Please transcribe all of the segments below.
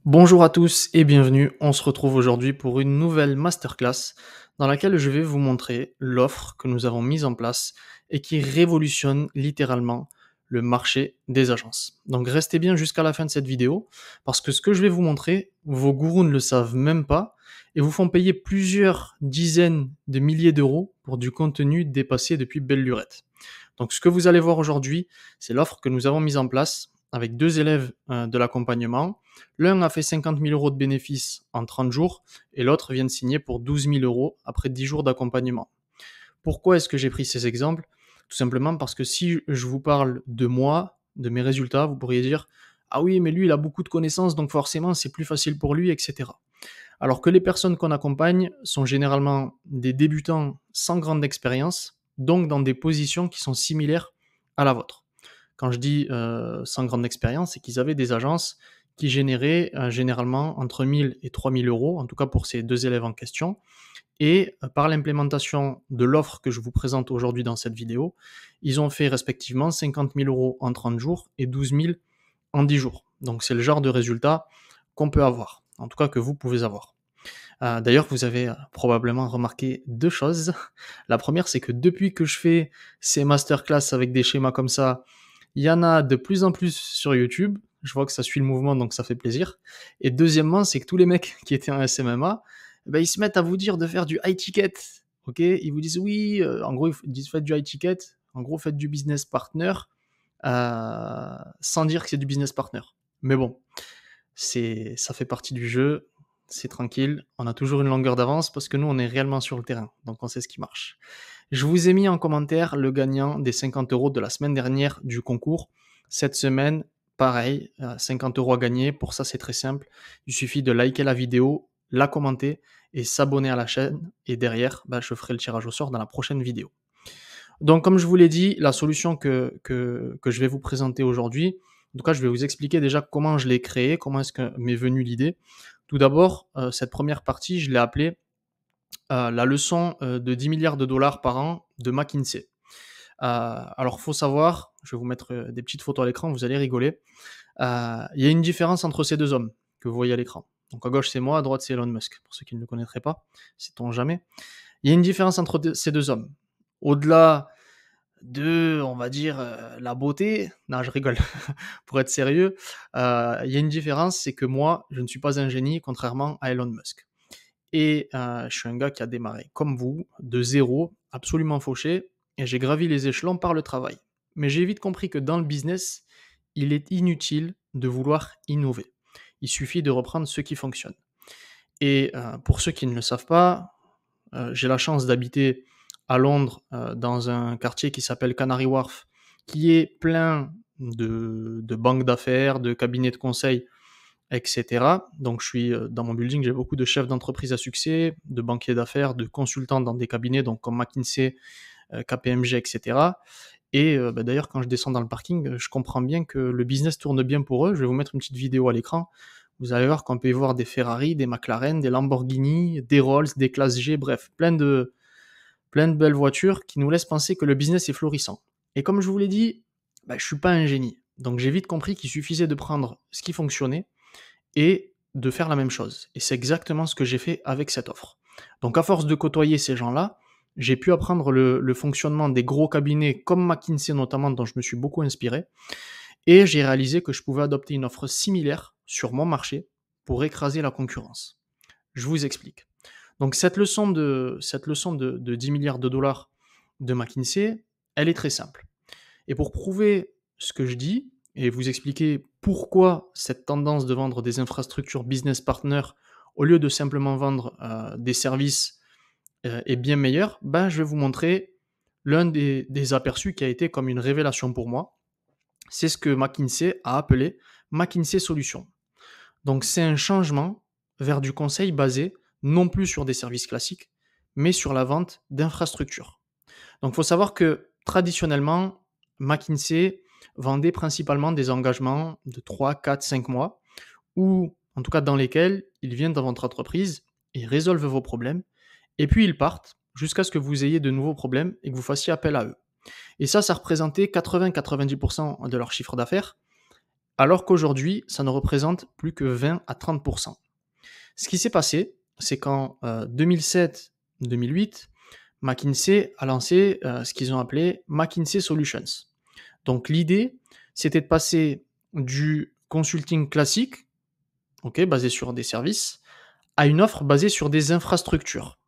Bonjour à tous et bienvenue. On se retrouve aujourd'hui pour une nouvelle masterclass dans laquelle je vais vous montrer l'offre que nous avons mise en place et qui révolutionne littéralement le marché des agences. Donc restez bien jusqu'à la fin de cette vidéo parce que ce que je vais vous montrer, vos gourous ne le savent même pas et vous font payer plusieurs dizaines de milliers d'euros pour du contenu dépassé depuis belle lurette. Donc ce que vous allez voir aujourd'hui, c'est l'offre que nous avons mise en place avec deux élèves de l'accompagnement. L'un a fait 50 000 euros de bénéfices en 30 jours et l'autre vient de signer pour 12 000 euros après 10 jours d'accompagnement. Pourquoi est-ce que j'ai pris ces exemples? Tout simplement parce que si je vous parle de moi, de mes résultats, vous pourriez dire ah oui, mais lui, il a beaucoup de connaissances, donc forcément, c'est plus facile pour lui, etc. Alors que les personnes qu'on accompagne sont généralement des débutants sans grande expérience, donc dans des positions qui sont similaires à la vôtre. Quand je dis sans grande expérience, c'est qu'ils avaient des agences qui généraient généralement entre 1000 et 3000 euros, en tout cas pour ces deux élèves en question. Et par l'implémentation de l'offre que je vous présente aujourd'hui dans cette vidéo, ils ont fait respectivement 50 000 euros en 30 jours et 12 000 en 10 jours. Donc c'est le genre de résultat qu'on peut avoir, en tout cas que vous pouvez avoir. D'ailleurs, vous avez probablement remarqué deux choses. La première, c'est que depuis que je fais ces masterclass avec des schémas comme ça, il y en a de plus en plus sur YouTube. Je vois que ça suit le mouvement, donc ça fait plaisir. Et deuxièmement, c'est que tous les mecs qui étaient en SMMA, ben, ils se mettent à vous dire de faire du high ticket. Ok, ils vous disent oui, en gros, ils disent faites du high ticket. En gros, faites du business partner, sans dire que c'est du business partner. Mais bon, ça fait partie du jeu, c'est tranquille, on a toujours une longueur d'avance parce que nous, on est réellement sur le terrain, donc on sait ce qui marche. Je vous ai mis en commentaire le gagnant des 50 euros de la semaine dernière du concours. Cette semaine, pareil, 50 euros à gagner. Pour ça, c'est très simple. Il suffit de liker la vidéo, la commenter et s'abonner à la chaîne. Et derrière, je ferai le tirage au sort dans la prochaine vidéo. Donc, comme je vous l'ai dit, la solution que je vais vous présenter aujourd'hui, en tout cas, je vais vous expliquer déjà comment je l'ai créée, comment est-ce que m'est venue l'idée. Tout d'abord, cette première partie, je l'ai appelée la leçon de 10 milliards de dollars par an de McKinsey. Alors, faut savoir, je vais vous mettre des petites photos à l'écran, vous allez rigoler. Il y a une différence entre ces deux hommes que vous voyez à l'écran. Donc, à gauche, c'est moi, à droite, c'est Elon Musk, pour ceux qui ne le connaîtraient pas, sait-on jamais. Il y a une différence entre ces deux hommes. Au-delà de, on va dire, la beauté, non, je rigole, pour être sérieux, il y a une différence, c'est que moi, je ne suis pas un génie, contrairement à Elon Musk. Et je suis un gars qui a démarré, comme vous, de zéro, absolument fauché, et j'ai gravi les échelons par le travail. Mais j'ai vite compris que dans le business, il est inutile de vouloir innover. Il suffit de reprendre ce qui fonctionne. Et pour ceux qui ne le savent pas, j'ai la chance d'habiter à Londres, dans un quartier qui s'appelle Canary Wharf, qui est plein de banques d'affaires, de cabinets de conseil, etc. Donc je suis dans mon building, j'ai beaucoup de chefs d'entreprise à succès, de banquiers d'affaires, de consultants dans des cabinets donc comme McKinsey, KPMG, etc. Et d'ailleurs, quand je descends dans le parking, je comprends bien que le business tourne bien pour eux. Je vais vous mettre une petite vidéo à l'écran. Vous allez voir qu'on peut y voir des Ferrari, des McLaren, des Lamborghini, des Rolls, des classes G, bref, plein de belles voitures qui nous laissent penser que le business est florissant. Et comme je vous l'ai dit, je ne suis pas un génie. Donc j'ai vite compris qu'il suffisait de prendre ce qui fonctionnait et de faire la même chose. Et c'est exactement ce que j'ai fait avec cette offre. Donc à force de côtoyer ces gens-là, j'ai pu apprendre le fonctionnement des gros cabinets comme McKinsey notamment, dont je me suis beaucoup inspiré, et j'ai réalisé que je pouvais adopter une offre similaire sur mon marché pour écraser la concurrence. Je vous explique. Donc cette leçon de 10 milliards de dollars de McKinsey, elle est très simple. Et pour prouver ce que je dis et vous expliquer pourquoi cette tendance de vendre des infrastructures business partners au lieu de simplement vendre des services est bien meilleure, je vais vous montrer l'un des aperçus qui a été comme une révélation pour moi. C'est ce que McKinsey a appelé McKinsey Solutions. Donc c'est un changement vers du conseil basé non plus sur des services classiques, mais sur la vente d'infrastructures. Donc il faut savoir que traditionnellement, McKinsey vendait principalement des engagements de 3, 4, 5 mois, ou en tout cas dans lesquels ils viennent dans votre entreprise, ils résolvent vos problèmes, et puis ils partent jusqu'à ce que vous ayez de nouveaux problèmes et que vous fassiez appel à eux. Et ça représentait 80-90% de leur chiffre d'affaires, alors qu'aujourd'hui, ça ne représente plus que 20 à 30%. Ce qui s'est passé, c'est qu'en 2007-2008, McKinsey a lancé ce qu'ils ont appelé McKinsey Solutions. Donc l'idée, c'était de passer du consulting classique, basé sur des services, à une offre basée sur des infrastructures.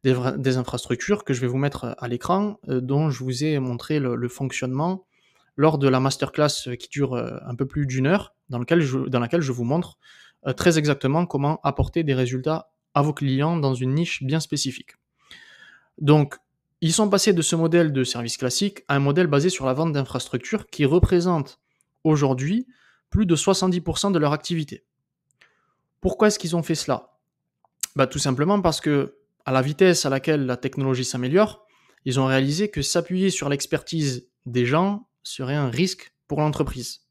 Des infrastructures que je vais vous mettre à l'écran, dont je vous ai montré le fonctionnement lors de la masterclass qui dure un peu plus d'1 heure, dans laquelle je vous montre très exactement comment apporter des résultats à vos clients dans une niche bien spécifique. Donc, ils sont passés de ce modèle de service classique à un modèle basé sur la vente d'infrastructures qui représente aujourd'hui plus de 70% de leur activité. Pourquoi est-ce qu'ils ont fait cela? Tout simplement parce que, à la vitesse à laquelle la technologie s'améliore, ils ont réalisé que s'appuyer sur l'expertise des gens serait un risque pour l'entreprise.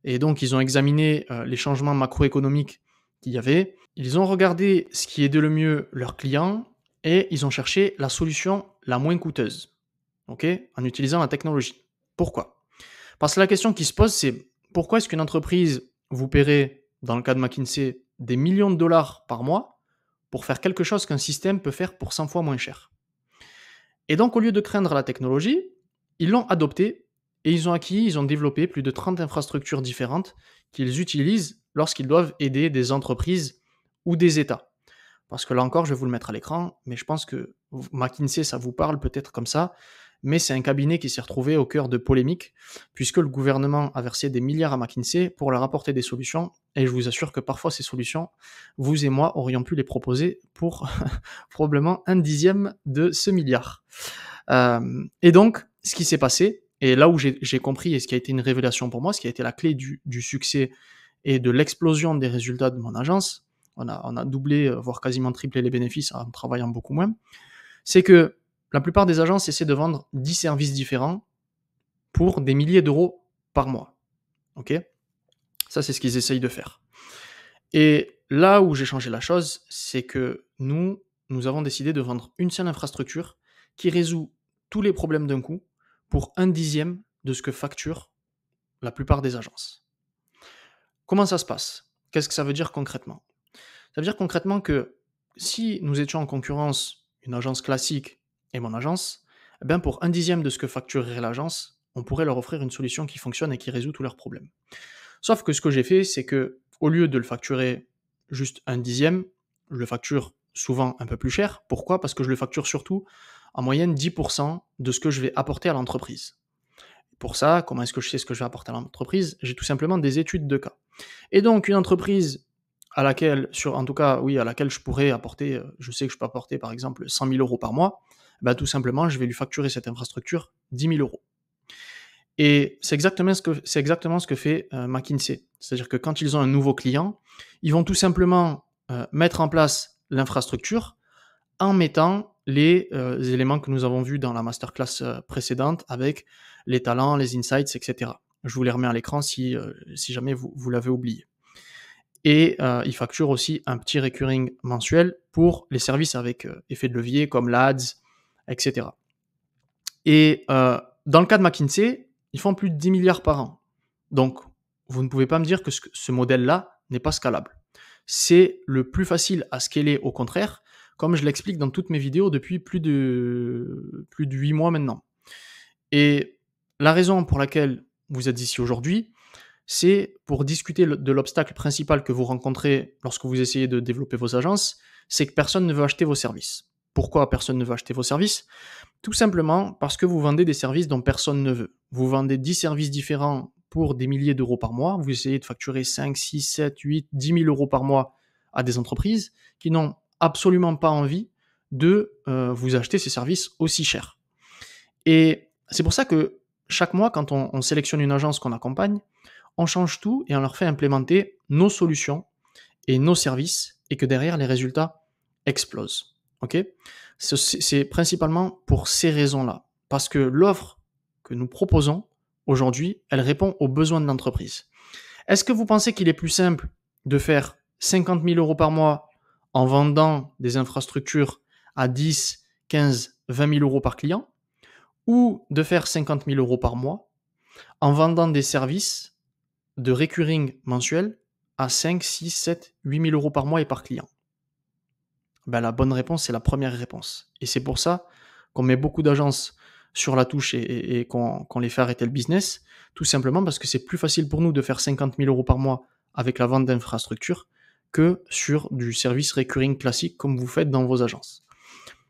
Et donc, ils ont examiné les changements macroéconomiques qu'il y avait. Ils ont regardé ce qui aidait le mieux leurs clients et ils ont cherché la solution la moins coûteuse, en utilisant la technologie. Pourquoi? Parce que la question qui se pose, c'est pourquoi est-ce qu'une entreprise vous paierait, dans le cas de McKinsey, des millions de dollars par mois pour faire quelque chose qu'un système peut faire pour 100 fois moins cher? Et donc, au lieu de craindre la technologie, ils l'ont adoptée et ils ont développé plus de 30 infrastructures différentes qu'ils utilisent lorsqu'ils doivent aider des entreprises ou des États. Parce que là encore, je vais vous le mettre à l'écran, mais je pense que McKinsey, ça vous parle peut-être comme ça, mais c'est un cabinet qui s'est retrouvé au cœur de polémiques, puisque le gouvernement a versé des milliards à McKinsey pour leur apporter des solutions, et je vous assure que parfois ces solutions, vous et moi aurions pu les proposer pour probablement 1/10 de ce milliard. Et donc, ce qui s'est passé, et là où j'ai compris, et ce qui a été une révélation pour moi, ce qui a été la clé du succès et de l'explosion des résultats de mon agence, on a doublé, voire quasiment triplé les bénéfices en travaillant beaucoup moins, c'est que la plupart des agences essaient de vendre 10 services différents pour des milliers d'euros par mois. Ça, c'est ce qu'ils essayent de faire. Et là où j'ai changé la chose, c'est que nous avons décidé de vendre une seule infrastructure qui résout tous les problèmes d'un coup pour 1/10 de ce que facturent la plupart des agences. Comment ça se passe? Qu'est-ce que ça veut dire concrètement? Ça veut dire concrètement que si nous étions en concurrence, une agence classique et mon agence, pour 1/10 de ce que facturerait l'agence, on pourrait leur offrir une solution qui fonctionne et qui résout tous leurs problèmes. Sauf que ce que j'ai fait, c'est que au lieu de le facturer juste 1/10, je le facture souvent un peu plus cher. Pourquoi? Parce que je le facture surtout en moyenne 10% de ce que je vais apporter à l'entreprise. Pour ça, comment est-ce que je sais ce que je vais apporter à l'entreprise? J'ai tout simplement des études de cas. Et donc, une entreprise à laquelle je pourrais apporter, je sais que je peux apporter par exemple 100 000 euros par mois, tout simplement, je vais lui facturer cette infrastructure 10 000 euros. Et c'est exactement ce que fait McKinsey. C'est-à-dire que quand ils ont un nouveau client, ils vont tout simplement mettre en place l'infrastructure en mettant les éléments que nous avons vus dans la masterclass précédente avec les talents, les insights, etc. Je vous les remets à l'écran si jamais vous l'avez oublié. Et ils facturent aussi un petit recurring mensuel pour les services avec effet de levier comme l'Ads, etc. Et dans le cas de McKinsey, ils font plus de 10 milliards par an. Donc, vous ne pouvez pas me dire que ce modèle-là n'est pas scalable. C'est le plus facile à scaler, au contraire, comme je l'explique dans toutes mes vidéos depuis plus de 8 mois maintenant. Et la raison pour laquelle vous êtes ici aujourd'hui, c'est pour discuter de l'obstacle principal que vous rencontrez lorsque vous essayez de développer vos agences, c'est que personne ne veut acheter vos services. Pourquoi personne ne veut acheter vos services? Tout simplement parce que vous vendez des services dont personne ne veut. Vous vendez 10 services différents pour des milliers d'euros par mois, vous essayez de facturer 5, 6, 7, 8, 10 000 euros par mois à des entreprises qui n'ont absolument pas envie de vous acheter ces services aussi chers. Et c'est pour ça que chaque mois, quand on sélectionne une agence qu'on accompagne, on change tout et on leur fait implémenter nos solutions et nos services et que derrière, les résultats explosent. C'est principalement pour ces raisons-là. Parce que l'offre que nous proposons aujourd'hui, elle répond aux besoins de l'entreprise. Est-ce que vous pensez qu'il est plus simple de faire 50 000 euros par mois en vendant des infrastructures à 10, 15, 20 000 euros par client, ou de faire 50 000 euros par mois en vendant des services de recurring mensuel à 5, 6, 7, 8 000 euros par mois et par client? Ben, la bonne réponse, c'est la première réponse. Et c'est pour ça qu'on met beaucoup d'agences sur la touche et qu'on les fait arrêter le business, tout simplement parce que c'est plus facile pour nous de faire 50 000 euros par mois avec la vente d'infrastructures que sur du service recurring classique comme vous faites dans vos agences.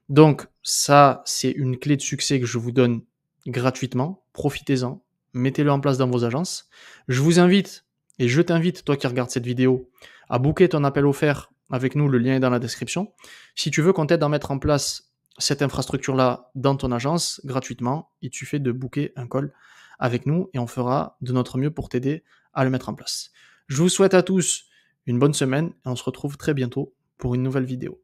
Donc ça, c'est une clé de succès que je vous donne gratuitement. Profitez-en, mettez-le en place dans vos agences. Je vous invite, et je t'invite, toi qui regardes cette vidéo, à booker ton appel offert avec nous, le lien est dans la description. Si tu veux qu'on t'aide à mettre en place cette infrastructure-là dans ton agence gratuitement, il te suffit de booker un call avec nous et on fera de notre mieux pour t'aider à le mettre en place. Je vous souhaite à tous une bonne semaine et on se retrouve très bientôt pour une nouvelle vidéo.